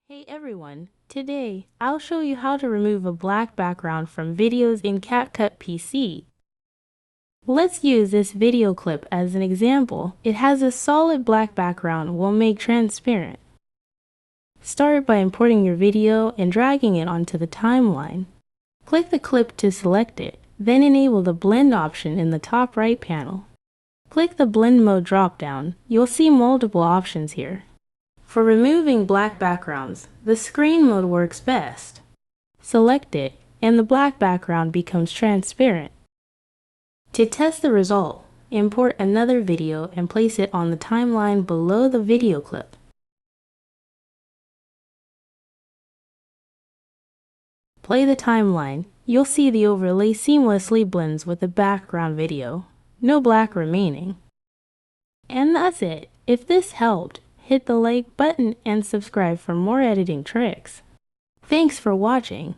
Hey everyone, today I'll show you how to remove a black background from videos in CapCut PC. Let's use this video clip as an example. It has a solid black background we'll make transparent. Start by importing your video and dragging it onto the timeline. Click the clip to select it, then enable the blend option in the top right panel. Click the blend mode drop-down. You'll see multiple options here. For removing black backgrounds, the screen mode works best. Select it, and the black background becomes transparent. To test the result, import another video and place it on the timeline below the video clip. Play the timeline. You'll see the overlay seamlessly blends with the background video. No black remaining. And that's it. If this helped, hit the like button and subscribe for more editing tricks. Thanks for watching.